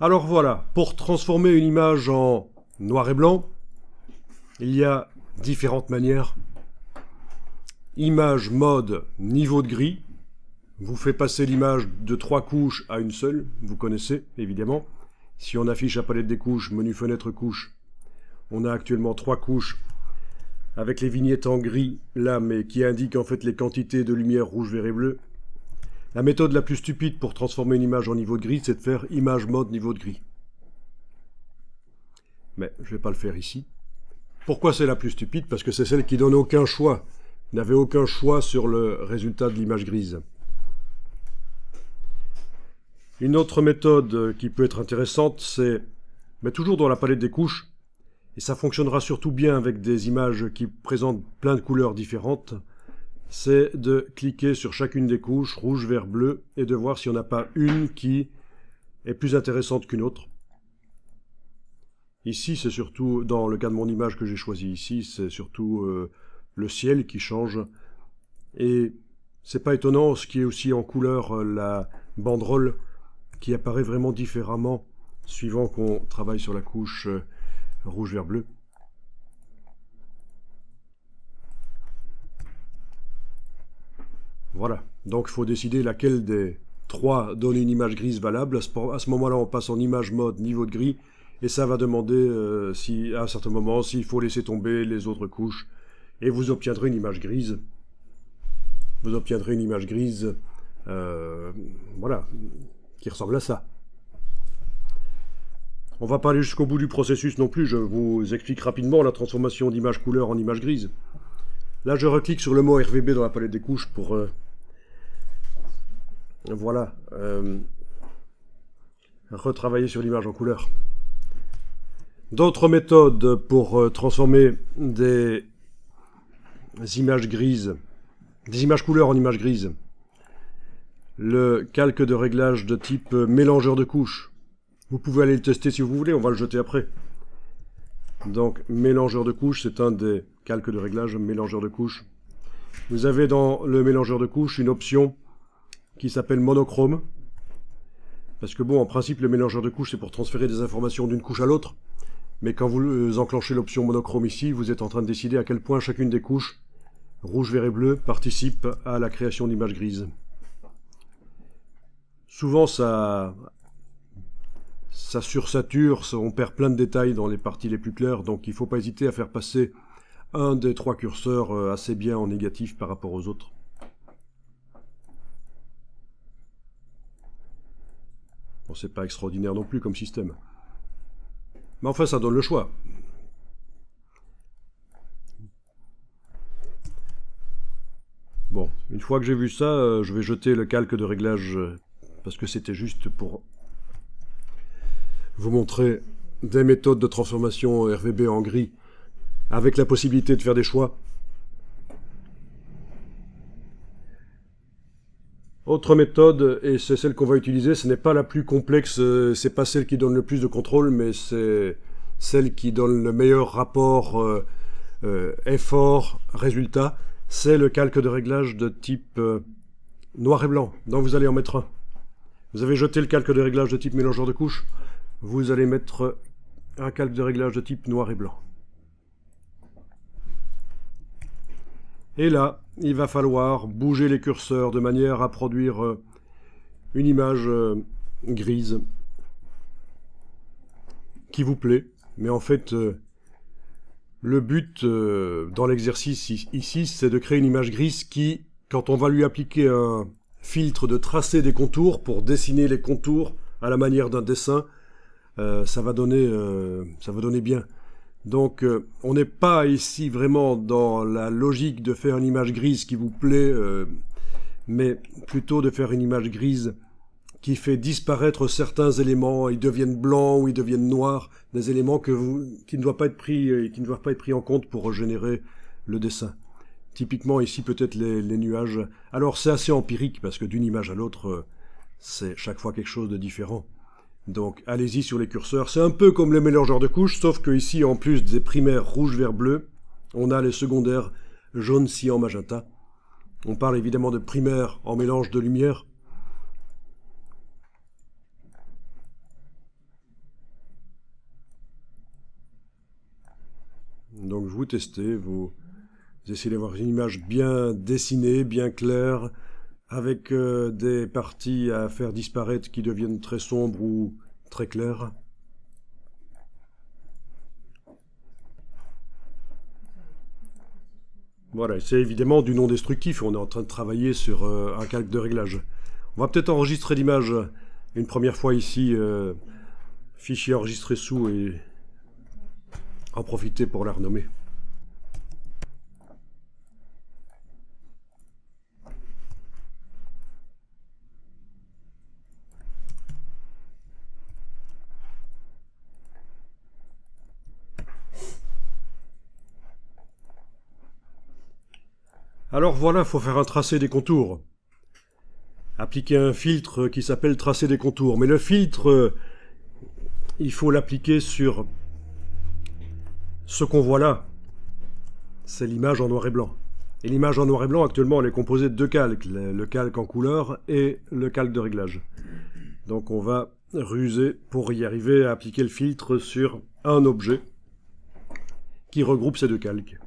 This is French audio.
Alors voilà, pour transformer une image en noir et blanc, il y a différentes manières. Image, mode, niveau de gris. Vous fait passer l'image de 3 couches à une seule, vous connaissez évidemment. Si on affiche la palette des couches, menu fenêtre couche, on a actuellement 3 couches avec les vignettes en gris là, mais qui indiquent en fait les quantités de lumière rouge, vert et bleu. La méthode la plus stupide pour transformer une image en niveau de gris, c'est de faire image, mode, niveau de gris. Mais je ne vais pas le faire ici. Pourquoi c'est la plus stupide? Parce que c'est celle qui donne aucun choix. Vous n'avez aucun choix sur le résultat de l'image grise. Une autre méthode qui peut être intéressante, c'est, mais toujours dans la palette des couches, et ça fonctionnera surtout bien avec des images qui présentent plein de couleurs différentes, c'est de cliquer sur chacune des couches, rouge, vert, bleu, et de voir s'il n'y en a pas une qui est plus intéressante qu'une autre. Ici, c'est surtout, dans le cas de mon image que j'ai choisie ici, c'est surtout le ciel qui change. Et c'est pas étonnant, ce qui est aussi en couleur, la banderole, qui apparaît vraiment différemment, suivant qu'on travaille sur la couche rouge, vert, bleu. Voilà, donc il faut décider laquelle des 3 donne une image grise valable. À ce moment-là, on passe en image mode niveau de gris, et ça va demander si, à un certain moment s'il faut laisser tomber les autres couches, et vous obtiendrez une image grise. Vous obtiendrez une image grise, voilà, qui ressemble à ça. On va pas aller jusqu'au bout du processus non plus, je vous explique rapidement la transformation d'image couleur en image grise. Là, je reclique sur le mot RVB dans la palette des couches pour voilà, retravailler sur l'image en couleur. D'autres méthodes pour transformer des images grises, des images couleurs en images grises. Le calque de réglage de type mélangeur de couches. Vous pouvez aller le tester si vous voulez, on va le jeter après. Donc, mélangeur de couches, c'est un des calques de réglage, mélangeur de couches. Vous avez dans le mélangeur de couches une option qui s'appelle monochrome. Parce que bon, en principe, le mélangeur de couches, c'est pour transférer des informations d'une couche à l'autre. Mais quand vous enclenchez l'option monochrome ici, vous êtes en train de décider à quel point chacune des couches, rouge, vert et bleu, participe à la création d'images grises. Souvent, ça sursature, on perd plein de détails dans les parties les plus claires, donc il ne faut pas hésiter à faire passer un des 3 curseurs assez bien en négatif par rapport aux autres. Bon, c'est pas extraordinaire non plus comme système. Mais enfin, ça donne le choix. Bon, une fois que j'ai vu ça, je vais jeter le calque de réglage, parce que c'était juste pour vous montrer des méthodes de transformation RVB en gris, avec la possibilité de faire des choix. Autre méthode, et c'est celle qu'on va utiliser, ce n'est pas la plus complexe, c'est pas celle qui donne le plus de contrôle, mais c'est celle qui donne le meilleur rapport effort-résultat, c'est le calque de réglage de type noir et blanc. Donc vous allez en mettre un. Vous avez jeté le calque de réglage de type mélangeur de couches, vous allez mettre un calque de réglage de type noir et blanc. Et là, il va falloir bouger les curseurs de manière à produire une image grise qui vous plaît. Mais en fait, le but dans l'exercice ici, c'est de créer une image grise qui, quand on va lui appliquer un filtre de tracer des contours pour dessiner les contours à la manière d'un dessin, ça va donner bien. Donc, on n'est pas ici vraiment dans la logique de faire une image grise qui vous plaît, mais plutôt de faire une image grise qui fait disparaître certains éléments, ils deviennent blancs ou ils deviennent noirs, des éléments qui ne doivent pas être pris en compte pour générer le dessin. Typiquement ici peut-être les nuages. Alors c'est assez empirique parce que d'une image à l'autre, c'est chaque fois quelque chose de différent. Donc allez-y sur les curseurs, c'est un peu comme les mélangeurs de couches, sauf que ici en plus des primaires rouge, vert, bleu, on a les secondaires jaune, cyan, magenta. On parle évidemment de primaires en mélange de lumière. Donc vous testez, vous essayez d'avoir une image bien dessinée, bien claire, avec des parties à faire disparaître qui deviennent très sombres ou très claires. Voilà, c'est évidemment du non destructif, on est en train de travailler sur un calque de réglage. On va peut-être enregistrer l'image une première fois ici, fichier enregistré sous, et en profiter pour la renommer. Alors voilà, il faut faire un tracé des contours. Appliquer un filtre qui s'appelle tracé des contours. Mais le filtre, il faut l'appliquer sur ce qu'on voit là. C'est l'image en noir et blanc. Et l'image en noir et blanc, actuellement, elle est composée de deux calques. Le calque en couleur et le calque de réglage. Donc on va ruser pour y arriver à appliquer le filtre sur un objet qui regroupe ces deux calques.